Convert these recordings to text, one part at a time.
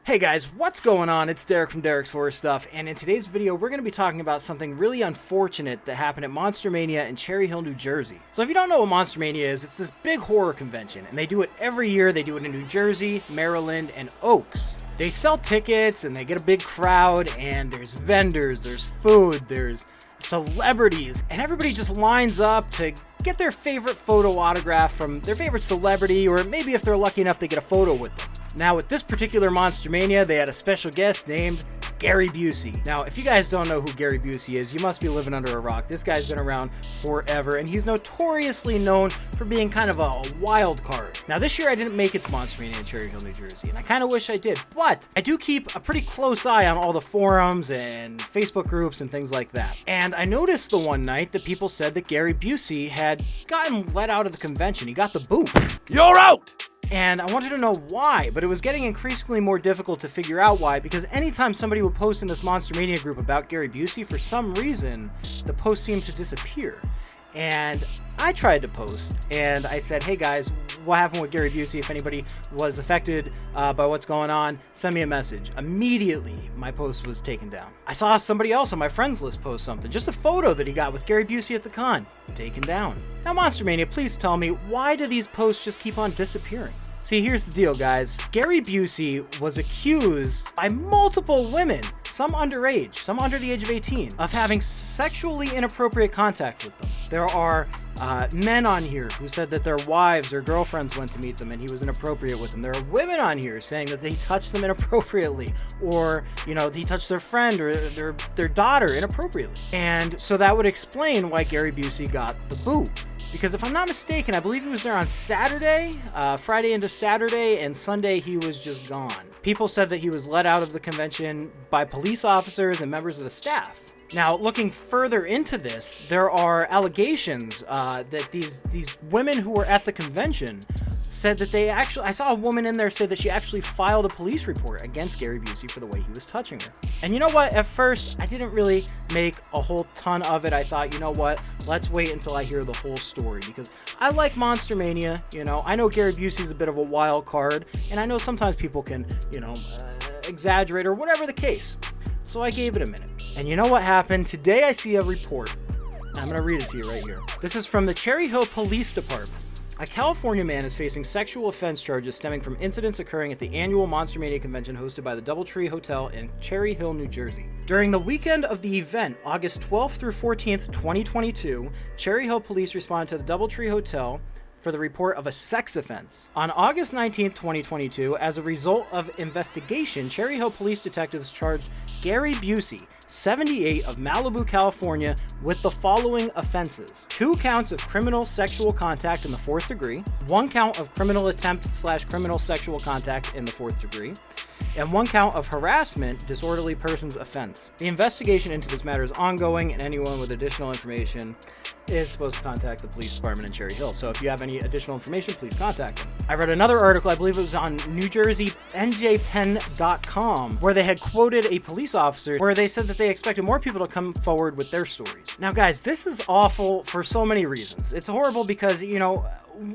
Hey guys, what's going on? It's Derek from Derek's Horror Stuff, and in today's video we're going to be talking about something really unfortunate that happened at Monster Mania in Cherry Hill, New Jersey. So if you don't know what Monster Mania is, it's this big horror convention, and they do it every year. They do it in New Jersey, Maryland, and Oaks. They sell tickets, and they get a big crowd, and there's vendors, there's food, there's celebrities, and everybody just lines up to get their favorite photo autograph from their favorite celebrity, or maybe if they're lucky enough to get a photo with them. Now, with this particular Monster Mania, they had a special guest named Gary Busey. Now, if you guys don't know who Gary Busey is, you must be living under a rock. This guy's been around forever, and he's notoriously known for being kind of a wild card. Now, this year I didn't make it to Monster Mania in Cherry Hill, New Jersey, and I kind of wish I did, but I do keep a pretty close eye on all the forums and Facebook groups and things like that. And I noticed the one night that people said that Gary Busey had gotten let out of the convention. He got the boot. You're out! And I wanted to know why, but it was getting increasingly more difficult to figure out why, because anytime somebody would post in this Monster Mania group about Gary Busey, for some reason, the post seemed to disappear. And I tried to post, and I said, hey guys, what happened with Gary Busey? If anybody was affected by what's going on, send me a message. Immediately, my post was taken down. I saw somebody else on my friends list post something, just a photo that he got with Gary Busey at the con, taken down. Now, Monster Mania, please tell me, why do these posts just keep on disappearing? See, here's the deal, guys. Gary Busey was accused by multiple women, some underage, some under the age of 18, of having sexually inappropriate contact with them. There are men on here who said that their wives or girlfriends went to meet them and he was inappropriate with them. There are women on here saying that he touched them inappropriately, or, you know, he touched their friend or their daughter inappropriately. And so that would explain why Gary Busey got the boot. Because if I'm not mistaken, I believe he was there on Saturday, Friday into Saturday, and Sunday he was just gone. People said that he was let out of the convention by police officers and members of the staff. Now, looking further into this, there are allegations that these women who were at the convention said that they actually, I saw a woman in there say that she actually filed a police report against Gary Busey for the way he was touching her. And you know what? At first, I didn't really make a whole ton of it. I thought, you know what? Let's wait until I hear the whole story, because I like Monster Mania. You know, I know Gary Busey's a bit of a wild card, and I know sometimes people can, you know, exaggerate or whatever the case. So I gave it a minute. And you know what happened? Today I see a report. I'm going to read it to you right here. This is from the Cherry Hill Police Department. A California man is facing sexual offense charges stemming from incidents occurring at the annual Monster Mania convention hosted by the DoubleTree Hotel in Cherry Hill, New Jersey. During the weekend of the event, August 12th through 14th, 2022, Cherry Hill police responded to the DoubleTree Hotel for the report of a sex offense. On August 19th, 2022, as a result of investigation, Cherry Hill police detectives charged Gary Busey, 78, of Malibu, California, with the following offenses: 2 counts of criminal sexual contact in the 4th degree, 1 count of criminal attempt/criminal sexual contact in the 4th degree, and 1 count of harassment, disorderly persons offense. The investigation into this matter is ongoing, and anyone with additional information is supposed to contact the police department in Cherry Hill. So if you have any additional information, please contact them. I read another article, I believe it was on NewJerseyNJPen.com, where they had quoted a police officer where they said that they expected more people to come forward with their stories. Now, guys, this is awful for so many reasons. It's horrible because, you know,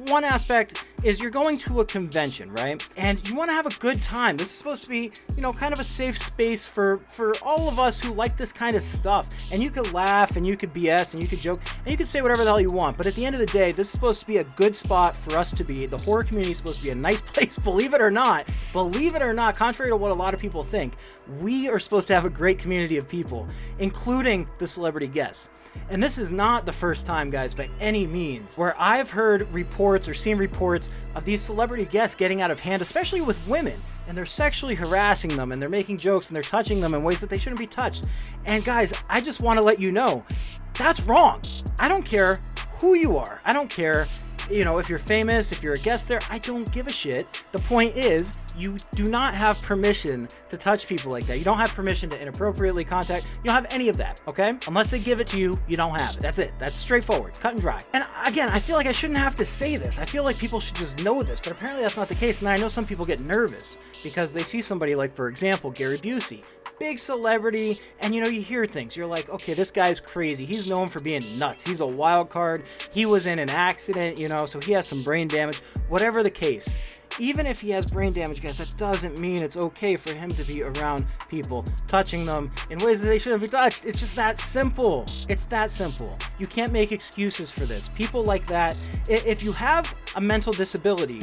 one aspect is you're going to a convention, right? And you want to have a good time. This is supposed to be, you know, kind of a safe space for all of us who like this kind of stuff. And you could laugh and you could BS and you could joke and you could say whatever the hell you want. But at the end of the day, this is supposed to be a good spot for us to be. The horror community is supposed to be a nice place. Believe it or not, contrary to what a lot of people think, we are supposed to have a great community of people, including the celebrity guests. And this is not the first time, guys, by any means, where I've heard reports or seen reports of these celebrity guests getting out of hand, especially with women, and they're sexually harassing them, and they're making jokes, and they're touching them in ways that they shouldn't be touched. And guys, I just want to let you know, that's wrong. I don't care who you are. I don't care, you know, if you're famous, if you're a guest there, I don't give a shit. The point is, you do not have permission to touch people like that. You don't have permission to inappropriately contact. You don't have any of that, okay? Unless they give it to you, you don't have it. That's it. That's straightforward, cut and dry. And again, I feel like I shouldn't have to say this. I feel like people should just know this, but apparently that's not the case. And I know some people get nervous because they see somebody like, for example, Gary Busey, big celebrity, and you know, you hear things. You're like, okay, this guy's crazy. He's known for being nuts. He's a wild card. He was in an accident, you know, so he has some brain damage. Whatever the case, Even if he has brain damage, guys, that doesn't mean it's okay for him to be around people, touching them in ways that they shouldn't be touched. It's just that simple. It's that simple. You can't make excuses for this. People like that, if you have a mental disability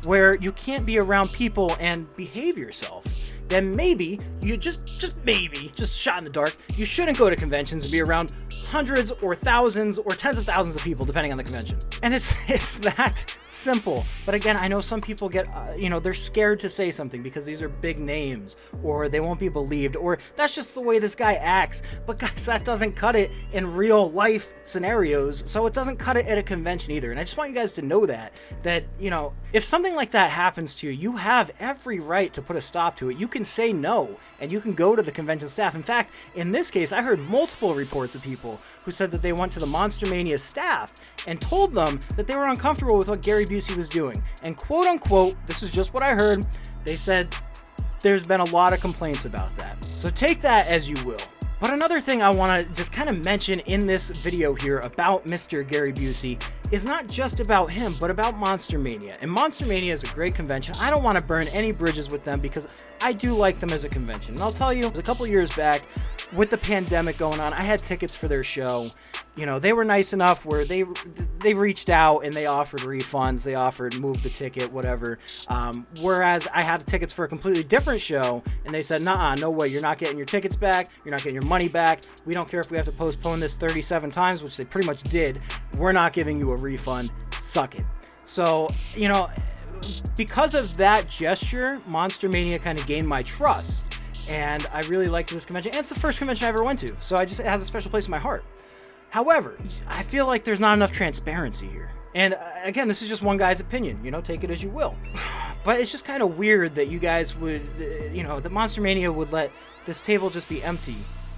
where you can't be around people and behave yourself, then maybe you just maybe, just shot in the dark, you shouldn't go to conventions and be around hundreds or thousands or tens of thousands of people depending on the convention. And it's that simple. But again, I know some people get they're scared to say something because these are big names, or they won't be believed, or that's just the way this guy acts. But guys, that doesn't cut it in real life scenarios, so it doesn't cut it at a convention either. And I just want you guys to know that if something like that happens to you, you have every right to put a stop to it. You can say no, and you can go to the convention staff. In fact, in this case, I heard multiple reports of people who said that they went to the Monster Mania staff and told them that they were uncomfortable with what Gary Busey was doing. And quote unquote, this is just what I heard, they said there's been a lot of complaints about that. So take that as you will. But another thing I want to just kind of mention in this video here about Mr. Gary Busey is not just about him, but about Monster Mania. And Monster Mania is a great convention. I don't want to burn any bridges with them because I do like them as a convention. And I'll tell you, a couple years back, with the pandemic going on, I had tickets for their show. They were nice enough where they reached out and they offered refunds, they offered move the ticket, whatever. Whereas I had tickets for a completely different show and they said, nah, no way, you're not getting your tickets back, you're not getting your money back. We don't care if we have to postpone this 37 times, which they pretty much did. We're not giving you a refund. Suck it. So, because of that gesture, Monster Mania kind of gained my trust. And I really liked this convention. And it's the first convention I ever went to, so it has a special place in my heart. However, I feel like there's not enough transparency here. And again, this is just one guy's opinion, take it as you will. But it's just kind of weird that you guys would, that Monster Mania would let this table just be empty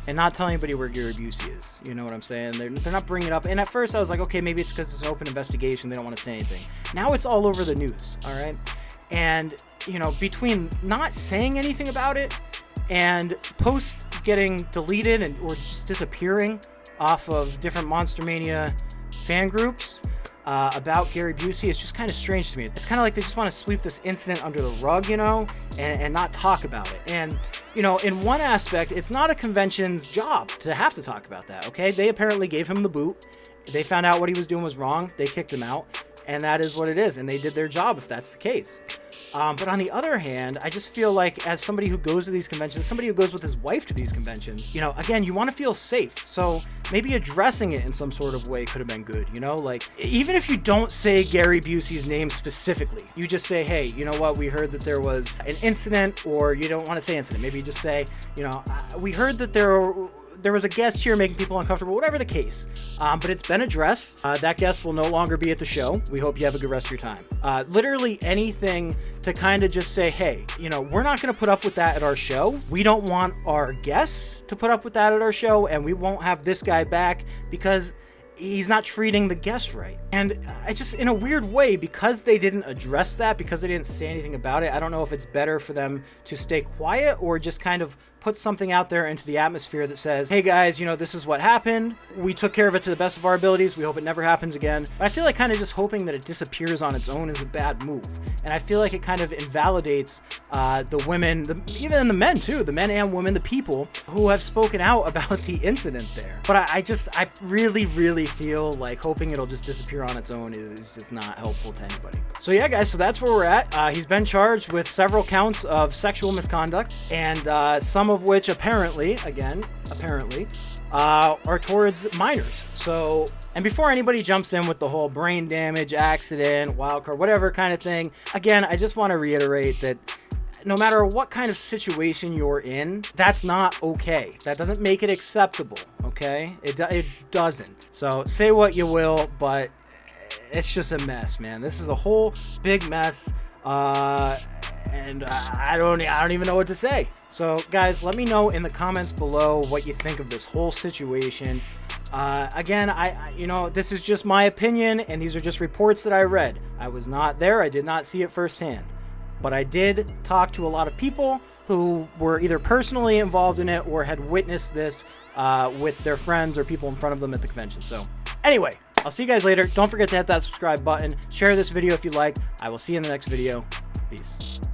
and not tell anybody where Gary Busey is. You know what I'm saying? They're not bringing it up. And at first I was like, okay, maybe it's because it's an open investigation. They don't want to say anything. Now it's all over the news, all right? And, between not saying anything about it and posts getting deleted or just disappearing off of different Monster Mania fan groups about Gary Busey, it's just kind of strange to me. It's kind of like they just want to sweep this incident under the rug, and not talk about it. And, in one aspect, it's not a convention's job to have to talk about that, okay? They apparently gave him the boot. They found out what he was doing was wrong. They kicked him out, and that is what it is. And they did their job if that's the case. But on the other hand, I just feel like as somebody who goes to these conventions, somebody who goes with his wife to these conventions, again, you want to feel safe. So maybe addressing it in some sort of way could have been good, like even if you don't say Gary Busey's name specifically, you just say, hey, you know what? We heard that there was an incident, or you don't want to say incident. Maybe you just say, we heard that there was a guest here making people uncomfortable, whatever the case. But it's been addressed. That guest will no longer be at the show. We hope you have a good rest of your time. Literally anything to kind of just say, hey, we're not going to put up with that at our show. We don't want our guests to put up with that at our show, and we won't have this guy back because he's not treating the guests right. And I just, in a weird way, because they didn't address that, because they didn't say anything about it, I don't know if it's better for them to stay quiet or just kind of put something out there into the atmosphere that says, hey guys, this is what happened. We took care of it to the best of our abilities. We hope it never happens again. But I feel like kind of just hoping that it disappears on its own is a bad move. And I feel like it kind of invalidates the women, even the men too, the men and women, the people who have spoken out about the incident there. But I really, really feel like hoping it'll just disappear on its own is just not helpful to anybody. So yeah, guys, so that's where we're at. He's been charged with several counts of sexual misconduct, and some of which apparently, are towards minors. So, and before anybody jumps in with the whole brain damage, accident, wildcard, whatever kind of thing, again, I just want to reiterate that no matter what kind of situation you're in, that's not okay. That doesn't make it acceptable, okay? It doesn't. So say what you will, but it's just a mess, man. This is a whole big mess. And I don't even know what to say. So guys, let me know in the comments below what you think of this whole situation. Again, this is just my opinion, and these are just reports that I read. I was not there. I did not see it firsthand, but I did talk to a lot of people who were either personally involved in it or had witnessed this with their friends or people in front of them at the convention. So anyway, I'll see you guys later. Don't forget to hit that subscribe button. Share this video if you like. I will see you in the next video. Peace.